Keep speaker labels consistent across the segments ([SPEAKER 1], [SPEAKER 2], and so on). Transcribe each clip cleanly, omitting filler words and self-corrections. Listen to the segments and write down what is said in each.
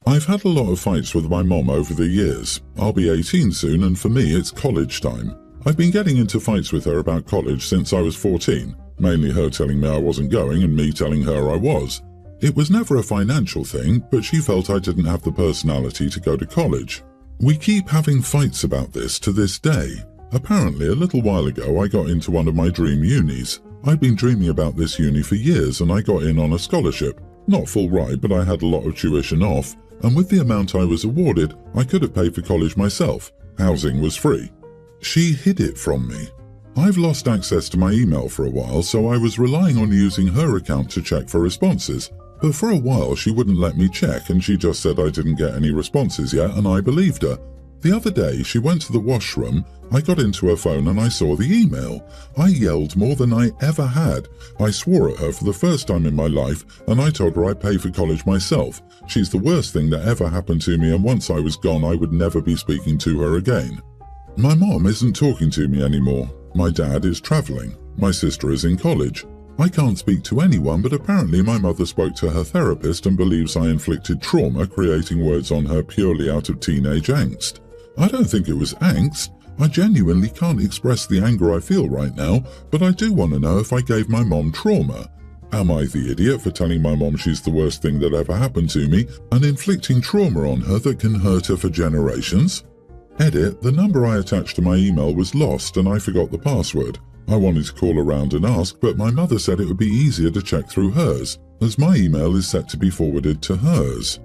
[SPEAKER 1] I've had a lot of fights with my mom over the years. I'll be 18 soon, and for me it's college time. I've been getting into fights with her about college since I was 14, mainly her telling me I wasn't going and me telling her I was. It was never a financial thing, but she felt I didn't have the personality to go to college. We keep having fights about this to this day. Apparently, a little while ago I got into one of my dream unis. I'd been dreaming about this uni for years and I got in on a scholarship. Not full ride, but I had a lot of tuition off, and with the amount I was awarded, I could have paid for college myself. Housing was free. She hid it from me. I've lost access to my email for a while, so I was relying on using her account to check for responses. But for a while she wouldn't let me check and she just said I didn't get any responses yet, and I believed her. The other day she went to the washroom, I got into her phone and I saw the email. I yelled more than I ever had. I swore at her for the first time in my life and I told her I'd pay for college myself. She's the worst thing that ever happened to me, and once I was gone I would never be speaking to her again. My mom isn't talking to me anymore. My dad is travelling. My sister is in college. I can't speak to anyone, but apparently my mother spoke to her therapist and believes I inflicted trauma, creating words on her purely out of teenage angst. I don't think it was angst. I genuinely can't express the anger I feel right now, but I do want to know if I gave my mom trauma. Am I the idiot for telling my mom she's the worst thing that ever happened to me and inflicting trauma on her that can hurt her for generations? Edit, the number I attached to my email was lost and I forgot the password. I wanted to call around and ask, but my mother said it would be easier to check through hers, as my email is set to be forwarded to hers.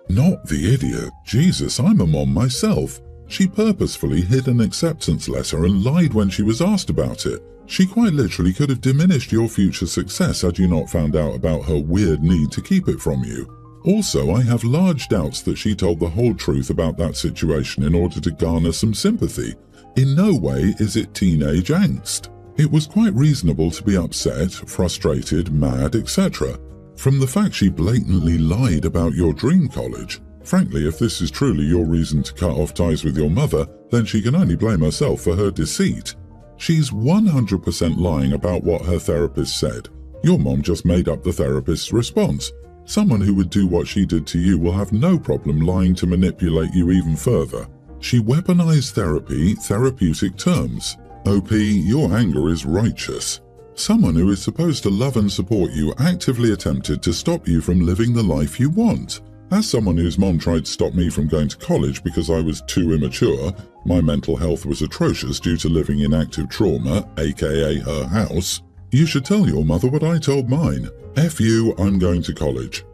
[SPEAKER 1] Not the idiot. Jesus, I'm a mom myself. She purposefully hid an acceptance letter and lied when she was asked about it. She quite literally could have diminished your future success had you not found out about her weird need to keep it from you. Also, I have large doubts that she told the whole truth about that situation in order to garner some sympathy. In no way is it teenage angst. It was quite reasonable to be upset, frustrated, mad, etc. From the fact she blatantly lied about your dream college. Frankly, if this is truly your reason to cut off ties with your mother, then she can only blame herself for her deceit. She's 100% lying about what her therapist said. Your mom just made up the therapist's response. Someone who would do what she did to you will have no problem lying to manipulate you even further. She weaponized therapeutic terms. OP, your anger is righteous. Someone who is supposed to love and support you actively attempted to stop you from living the life you want. As someone whose mom tried to stop me from going to college because I was too immature, my mental health was atrocious due to living in active trauma, aka her house, you should tell your mother what I told mine. F you, I'm going to college.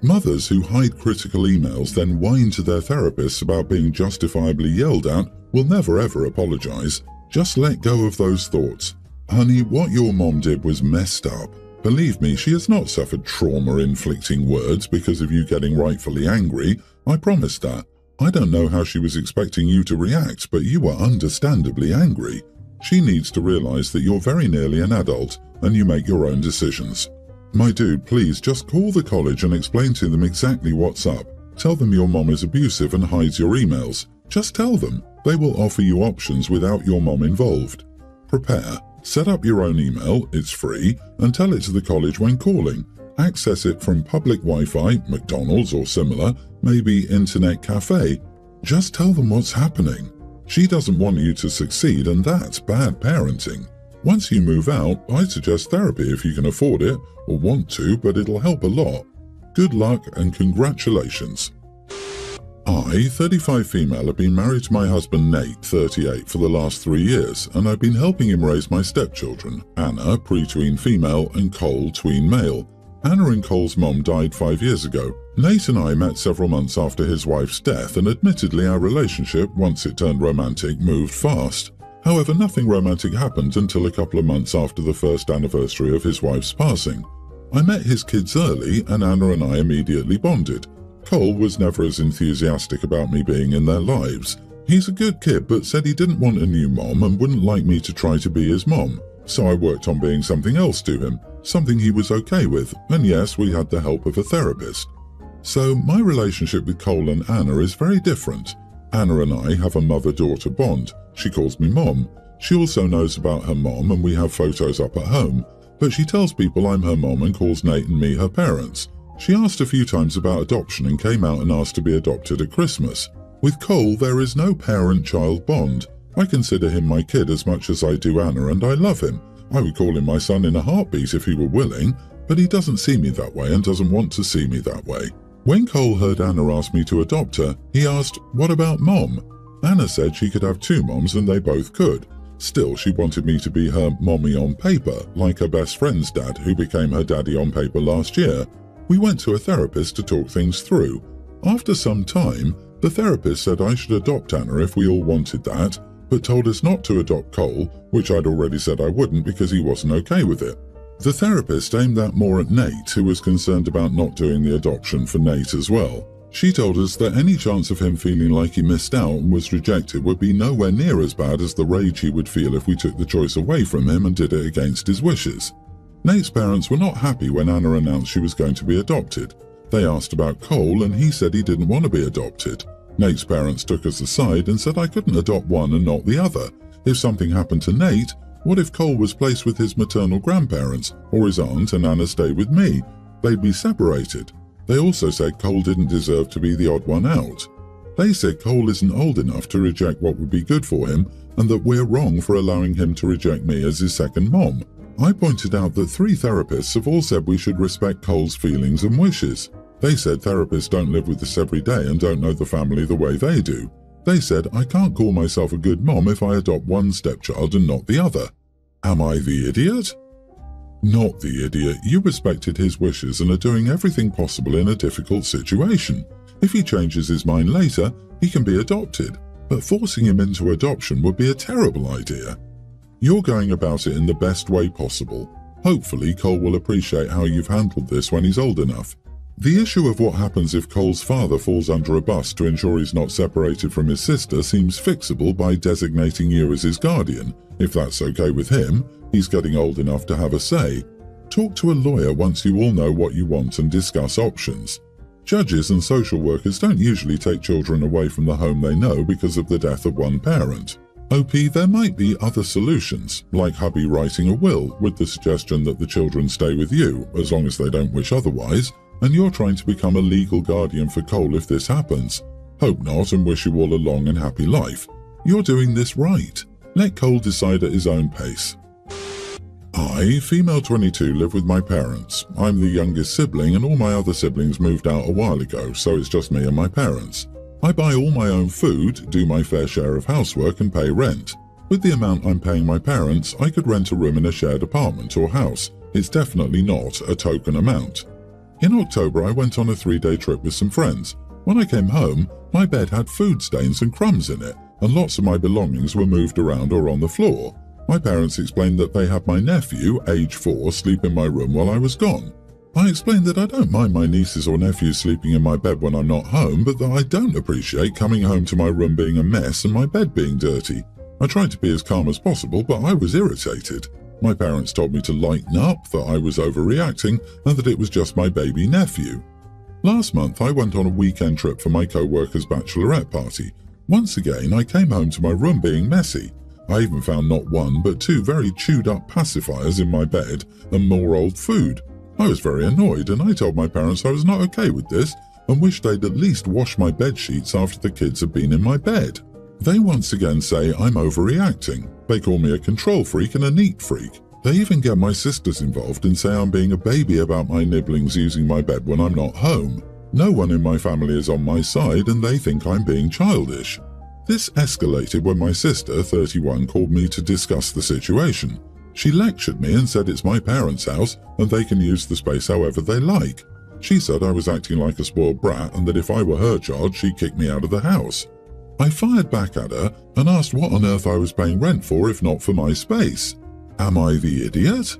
[SPEAKER 1] Mothers who hide critical emails then whine to their therapists about being justifiably yelled at will never ever apologize. Just let go of those thoughts. Honey, what your mom did was messed up. Believe me, she has not suffered trauma-inflicting words because of you getting rightfully angry. I promise that. I don't know how she was expecting you to react, but you were understandably angry. She needs to realize that you're very nearly an adult and you make your own decisions. My dude, please just call the college and explain to them exactly what's up. Tell them your mom is abusive and hides your emails. Just tell them. They will offer you options without your mom involved. Prepare. Set up your own email, it's free, and tell it to the college when calling. Access it from public Wi-Fi, McDonald's or similar, maybe internet cafe. Just tell them what's happening. She doesn't want you to succeed, and that's bad parenting. Once you move out, I suggest therapy if you can afford it, or want to, but it'll help a lot. Good luck and congratulations. I, 35 female, have been married to my husband Nate, 38, for the last 3 years, and I've been helping him raise my stepchildren, Anna, pre-tween female, and Cole, tween male. Anna and Cole's mom died 5 years ago. Nate and I met several months after his wife's death, and admittedly our relationship, once it turned romantic, moved fast. However, nothing romantic happened until a couple of months after the first anniversary of his wife's passing. I met his kids early, and Anna and I immediately bonded. Cole was never as enthusiastic about me being in their lives. He's a good kid, but said he didn't want a new mom and wouldn't like me to try to be his mom. So I worked on being something else to him, something he was okay with, and yes, we had the help of a therapist. So my relationship with Cole and Anna is very different. Anna and I have a mother-daughter bond. She calls me mom. She also knows about her mom and we have photos up at home, but she tells people I'm her mom and calls Nate and me her parents. She asked a few times about adoption and came out and asked to be adopted at Christmas. With Cole, there is no parent-child bond. I consider him my kid as much as I do Anna, and I love him. I would call him my son in a heartbeat if he were willing, but he doesn't see me that way and doesn't want to see me that way. When Cole heard Anna ask me to adopt her, he asked, "What about Mom?" Anna said she could have two moms and they both could. Still, she wanted me to be her mommy on paper, like her best friend's dad, who became her daddy on paper last year. We went to a therapist to talk things through. After some time, the therapist said I should adopt Anna if we all wanted that, but told us not to adopt Cole, which I'd already said I wouldn't because he wasn't okay with it. The therapist aimed that more at Nate, who was concerned about not doing the adoption for Nate as well. She told us that any chance of him feeling like he missed out and was rejected would be nowhere near as bad as the rage he would feel if we took the choice away from him and did it against his wishes. Nate's parents were not happy when Anna announced she was going to be adopted. They asked about Cole and he said he didn't want to be adopted. Nate's parents took us aside and said I couldn't adopt one and not the other. If something happened to Nate, what if Cole was placed with his maternal grandparents or his aunt and Anna stayed with me? They'd be separated. They also said Cole didn't deserve to be the odd one out. They said Cole isn't old enough to reject what would be good for him and that we're wrong for allowing him to reject me as his second mom. I pointed out that 3 therapists have all said we should respect Cole's feelings and wishes. They said therapists don't live with us every day and don't know the family the way they do. They said I can't call myself a good mom if I adopt one stepchild and not the other. Am I the idiot? Not the idiot. You respected his wishes and are doing everything possible in a difficult situation. If he changes his mind later, he can be adopted, but forcing him into adoption would be a terrible idea. You're going about it in the best way possible. Hopefully, Cole will appreciate how you've handled this when he's old enough. The issue of what happens if Cole's father falls under a bus to ensure he's not separated from his sister seems fixable by designating you as his guardian. If that's okay with him, he's getting old enough to have a say. Talk to a lawyer once you all know what you want and discuss options. Judges and social workers don't usually take children away from the home they know because of the death of one parent. OP, there might be other solutions, like hubby writing a will with the suggestion that the children stay with you, as long as they don't wish otherwise, and you're trying to become a legal guardian for Cole if this happens. Hope not and wish you all a long and happy life. You're doing this right. Let Cole decide at his own pace. I, female 22, live with my parents. I'm the youngest sibling and all my other siblings moved out a while ago, so it's just me and my parents. I buy all my own food, do my fair share of housework and pay rent. With the amount I'm paying my parents, I could rent a room in a shared apartment or house. It's definitely not a token amount. In October, I went on a 3-day trip with some friends. When I came home, my bed had food stains and crumbs in it, and lots of my belongings were moved around or on the floor. My parents explained that they had my nephew, age 4, sleep in my room while I was gone. I explained that I don't mind my nieces or nephews sleeping in my bed when I'm not home, but that I don't appreciate coming home to my room being a mess and my bed being dirty. I tried to be as calm as possible, but I was irritated. My parents told me to lighten up, that I was overreacting, and that it was just my baby nephew. Last month, I went on a weekend trip for my co-worker's bachelorette party. Once again, I came home to my room being messy. I even found not 1 but 2 very chewed up pacifiers in my bed and more old food. I was very annoyed and I told my parents I was not okay with this and wished they'd at least wash my bed sheets after the kids had been in my bed. They once again say I'm overreacting. They call me a control freak and a neat freak. They even get my sisters involved and say I'm being a baby about my nibblings using my bed when I'm not home. No one in my family is on my side and they think I'm being childish. This escalated when my sister, 31, called me to discuss the situation. She lectured me and said it's my parents' house and they can use the space however they like. She said I was acting like a spoiled brat and that if I were her child, she'd kick me out of the house. I fired back at her and asked what on earth I was paying rent for if not for my space. Am I the idiot?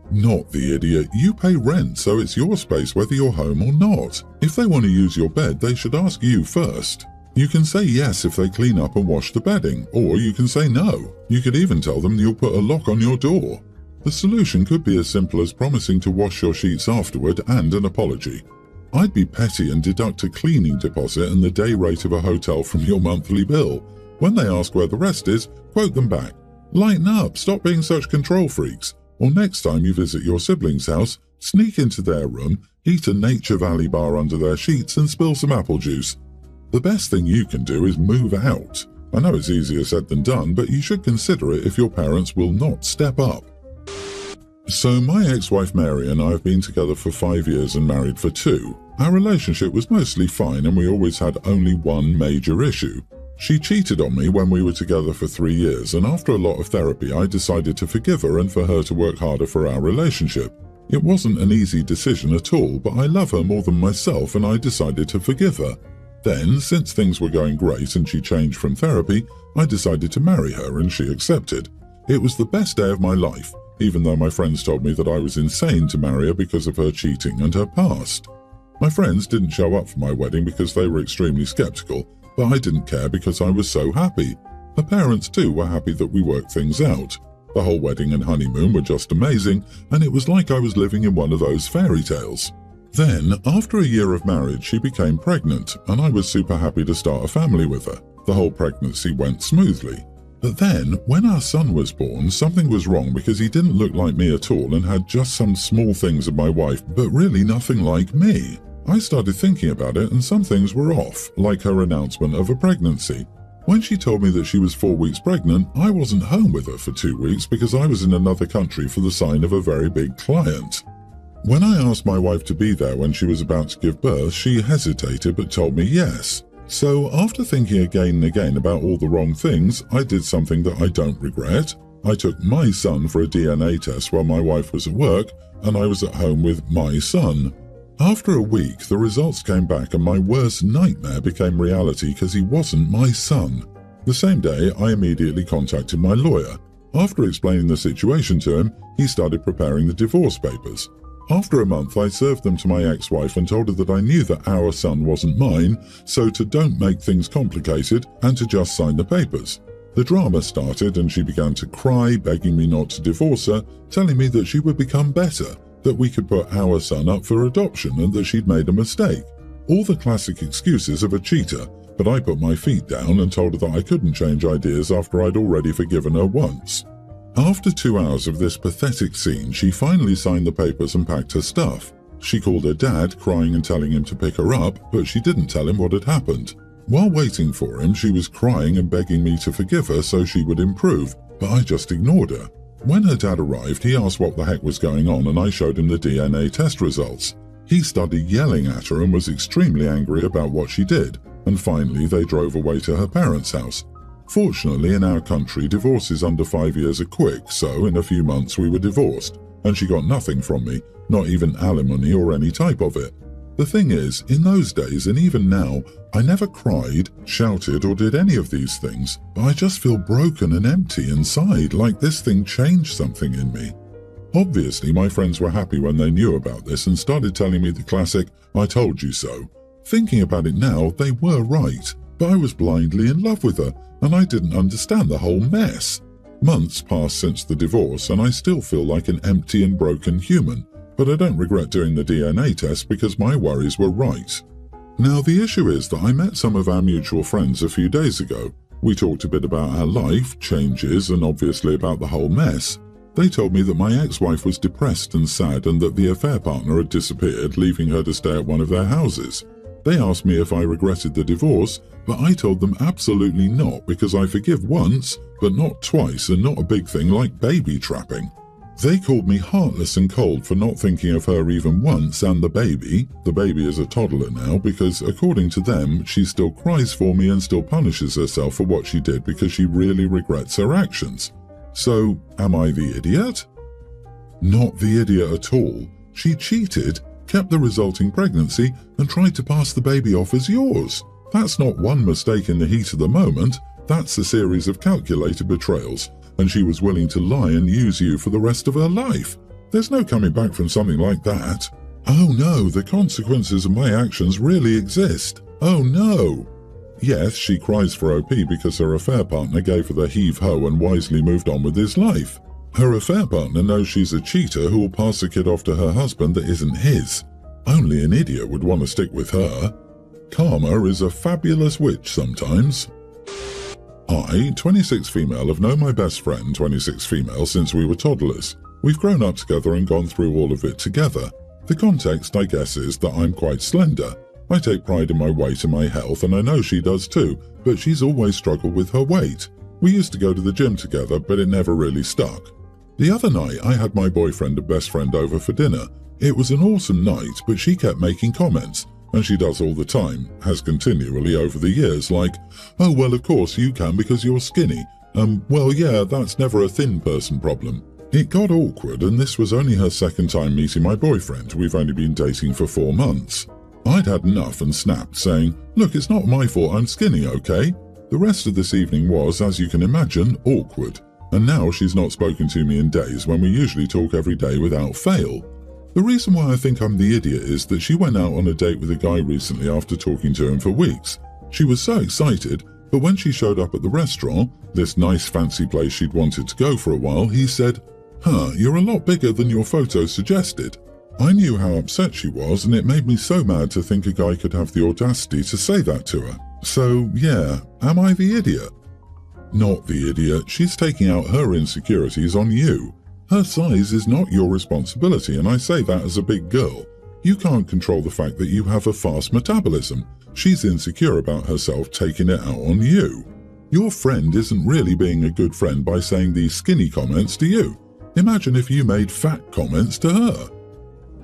[SPEAKER 1] Not the idiot. You pay rent, so it's your space whether you're home or not. If they want to use your bed, they should ask you first. You can say yes if they clean up and wash the bedding, or you can say no. You could even tell them you'll put a lock on your door. The solution could be as simple as promising to wash your sheets afterward and an apology. I'd be petty and deduct a cleaning deposit and the day rate of a hotel from your monthly bill. When they ask where the rest is, quote them back. Lighten up, stop being such control freaks. Or next time you visit your sibling's house, sneak into their room, Eat a Nature Valley bar under their sheets and spill some apple juice. The best thing you can do is move out. I know it's easier said than done, but you should consider it if your parents will not step up. So my ex-wife Mary and I have been together for 5 years and married for 2. Our relationship was mostly fine and we always had only one major issue. She cheated on me when we were together for 3 years, and after a lot of therapy I decided to forgive her and for her to work harder for our relationship. It wasn't an easy decision at all, but I love her more than myself and I decided to forgive her. Then, since things were going great and she changed from therapy, I decided to marry her and she accepted. It was the best day of my life, even though my friends told me that I was insane to marry her because of her cheating and her past. My friends didn't show up for my wedding because they were extremely skeptical, but I didn't care because I was so happy. Her parents too were happy that we worked things out. The whole wedding and honeymoon were just amazing, and it was like I was living in one of those fairy tales. Then, after a year of marriage, she became pregnant, and I was super happy to start a family with her. The whole pregnancy went smoothly. But then, when our son was born, something was wrong because he didn't look like me at all and had just some small things of my wife, but really nothing like me. I started thinking about it and some things were off, like her announcement of a pregnancy. When she told me that she was 4 weeks pregnant, I wasn't home with her for 2 weeks because I was in another country for the sign of a very big client. When I asked my wife to be there when she was about to give birth, she hesitated but told me yes. So after thinking again and again about all the wrong things, I did something that I don't regret. I took my son for a DNA test while my wife was at work, and I was at home with my son. After a week, the results came back and my worst nightmare became reality because he wasn't my son. The same day, I immediately contacted my lawyer. After explaining the situation to him, he started preparing the divorce papers. After a month, I served them to my ex-wife and told her that I knew that our son wasn't mine, so to don't make things complicated and to just sign the papers. The drama started and she began to cry, begging me not to divorce her, telling me that she would become better, that we could put our son up for adoption and that she'd made a mistake. All the classic excuses of a cheater, but I put my feet down and told her that I couldn't change ideas after I'd already forgiven her once. After 2 hours of this pathetic scene, she finally signed the papers and packed her stuff. She called her dad, crying and telling him to pick her up, but she didn't tell him what had happened. While waiting for him, she was crying and begging me to forgive her so she would improve, but I just ignored her. When her dad arrived, he asked what the heck was going on and I showed him the DNA test results. He started yelling at her and was extremely angry about what she did, and finally they drove away to her parents' house. Fortunately, in our country, divorces under 5 years are quick, so in a few months we were divorced, and she got nothing from me, not even alimony or any type of it. The thing is, in those days and even now, I never cried, shouted or did any of these things, but I just feel broken and empty inside, like this thing changed something in me. Obviously, my friends were happy when they knew about this and started telling me the classic, "I told you so." Thinking about it now, they were right, but I was blindly in love with her, and I didn't understand the whole mess. Months passed since the divorce, and I still feel like an empty and broken human, but I don't regret doing the DNA test because my worries were right. Now, the issue is that I met some of our mutual friends a few days ago. We talked a bit about our life, changes, and obviously about the whole mess. They told me that my ex-wife was depressed and sad and that the affair partner had disappeared, leaving her to stay at one of their houses. They asked me if I regretted the divorce, but I told them absolutely not because I forgive once, but not twice, and not a big thing like baby trapping. They called me heartless and cold for not thinking of her even once and the baby is a toddler now because according to them, she still cries for me and still punishes herself for what she did because she really regrets her actions. So, am I the idiot? Not the idiot at all. She cheated, kept the resulting pregnancy, and tried to pass the baby off as yours. That's not one mistake in the heat of the moment, that's a series of calculated betrayals, and she was willing to lie and use you for the rest of her life. There's no coming back from something like that. Oh no, the consequences of my actions really exist. Oh no. Yes, she cries for OP because her affair partner gave her the heave-ho and wisely moved on with his life. Her affair partner knows she's a cheater who will pass the kid off to her husband that isn't his. Only an idiot would want to stick with her. Karma is a fabulous witch sometimes. I, 26 female, have known my best friend, 26 female, since we were toddlers. We've grown up together and gone through all of it together. The context, I guess, is that I'm quite slender. I take pride in my weight and my health, and I know she does too, but she's always struggled with her weight. We used to go to the gym together, but it never really stuck. The other night, I had my boyfriend and best friend over for dinner. It was an awesome night, but she kept making comments, and she does all the time, has continually over the years, like, "Oh, well, of course you can because you're skinny. Well, yeah, that's never a thin person problem." It got awkward, and this was only her second time meeting my boyfriend. We've only been dating for 4 months. I'd had enough and snapped, saying, "Look, it's not my fault I'm skinny, okay?" The rest of this evening was, as you can imagine, awkward. And now she's not spoken to me in days when we usually talk every day without fail. The reason why I think I'm the idiot is that she went out on a date with a guy recently after talking to him for weeks. She was so excited, but when she showed up at the restaurant, this nice fancy place she'd wanted to go for a while, he said, "You're a lot bigger than your photos suggested." I knew how upset she was, and it made me so mad to think a guy could have the audacity to say that to her. So, yeah, am I the idiot? Not the idiot. She's taking out her insecurities on you. Her size is not your responsibility, and I say that as a big girl. You can't control the fact that you have a fast metabolism. She's insecure about herself taking it out on you. Your friend isn't really being a good friend by saying these skinny comments to you. Imagine if you made fat comments to her.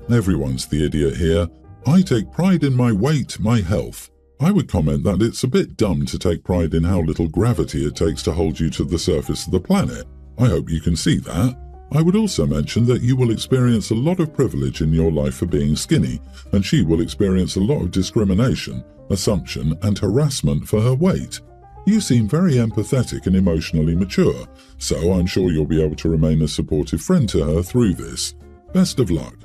[SPEAKER 1] Everyone's the idiot here. I take pride in my weight, my health. I would comment that it's a bit dumb to take pride in how little gravity it takes to hold you to the surface of the planet. I hope you can see that. I would also mention that you will experience a lot of privilege in your life for being skinny, and she will experience a lot of discrimination, assumption, and harassment for her weight. You seem very empathetic and emotionally mature, so I'm sure you'll be able to remain a supportive friend to her through this. Best of luck.